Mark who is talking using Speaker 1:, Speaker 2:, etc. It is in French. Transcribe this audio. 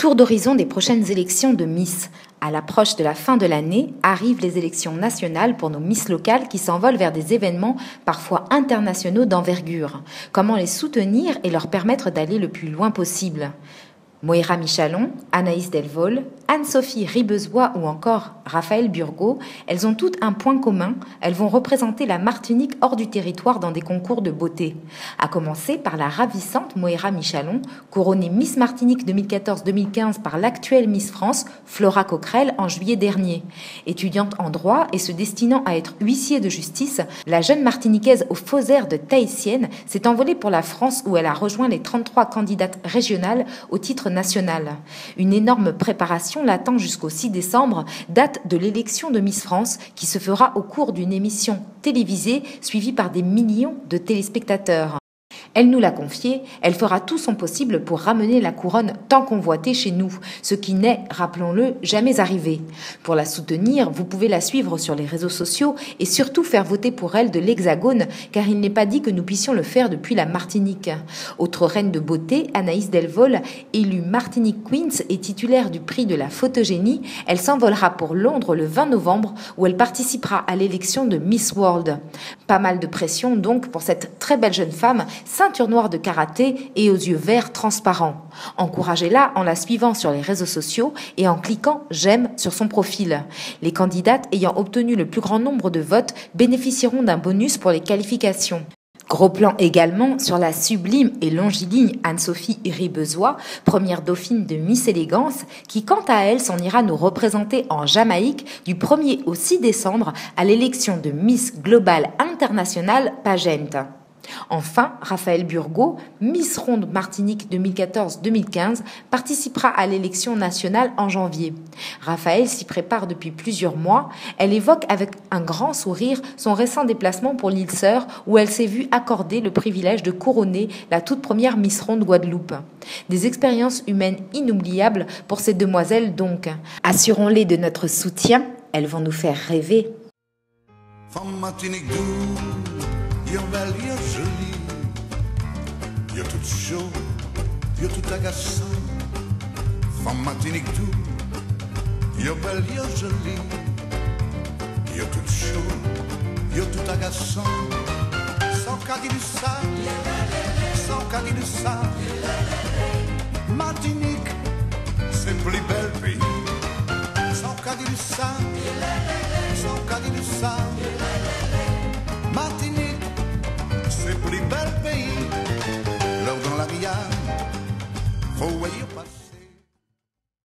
Speaker 1: Tour d'horizon des prochaines élections de Miss. À l'approche de la fin de l'année, arrivent les élections nationales pour nos Miss locales qui s'envolent vers des événements parfois internationaux d'envergure. Comment les soutenir et leur permettre d'aller le plus loin possible ? Moira Michalon, Anaïs Delvol, Anne-Sophie Ribezois ou encore Raphaël Burgot, elles ont toutes un point commun, elles vont représenter la Martinique hors du territoire dans des concours de beauté. À commencer par la ravissante Moira Michalon, couronnée Miss Martinique 2014-2015 par l'actuelle Miss France, Flora Coquerel, en juillet dernier. Étudiante en droit et se destinant à être huissier de justice, la jeune Martiniquaise aux faux airs de Tahitienne s'est envolée pour la France où elle a rejoint les 33 candidates régionales au titre national. Une énorme préparation l'attend jusqu'au 6 décembre, date de l'élection de Miss France qui se fera au cours d'une émission télévisée suivie par des millions de téléspectateurs. Elle nous l'a confié, elle fera tout son possible pour ramener la couronne tant convoitée chez nous, ce qui n'est, rappelons-le, jamais arrivé. Pour la soutenir, vous pouvez la suivre sur les réseaux sociaux et surtout faire voter pour elle de l'Hexagone, car il n'est pas dit que nous puissions le faire depuis la Martinique. Autre reine de beauté, Anaïs Delvol, élue Martinique Queens et titulaire du prix de la photogénie, elle s'envolera pour Londres le 20 novembre où elle participera à l'élection de Miss World. Pas mal de pression donc pour cette très belle jeune femme, ceinture noire de karaté et aux yeux verts transparents. Encouragez-la en la suivant sur les réseaux sociaux et en cliquant « J'aime » sur son profil. Les candidates ayant obtenu le plus grand nombre de votes bénéficieront d'un bonus pour les qualifications. Gros plan également sur la sublime et longiligne Anne-Sophie Ribezois, première dauphine de Miss Élégance, qui quant à elle s'en ira nous représenter en Jamaïque du 1er au 6 décembre à l'élection de Miss Global International Pagente. Enfin, Raphaël Burgot, Miss Ronde Martinique 2014-2015, participera à l'élection nationale en janvier. Raphaël s'y prépare depuis plusieurs mois. Elle évoque avec un grand sourire son récent déplacement pour l'île Sœur où elle s'est vue accorder le privilège de couronner la toute première Miss Ronde Guadeloupe. Des expériences humaines inoubliables pour ces demoiselles donc. Assurons-les de notre soutien, elles vont nous faire rêver.
Speaker 2: You're belle, you're jolie, you're toute chaude, you're tout agaçant. Femme Martinique tout, you're belle, you're jolie, you're toute chaude, you're tout agaçant. Sans cadir du sable, sans cadir du sable. Martinique, c'est le plus bel pays. Sans cadir du sable, sans cadir du sable. Martinique, c'est le plus bel pays. L'heure dans la riade, faut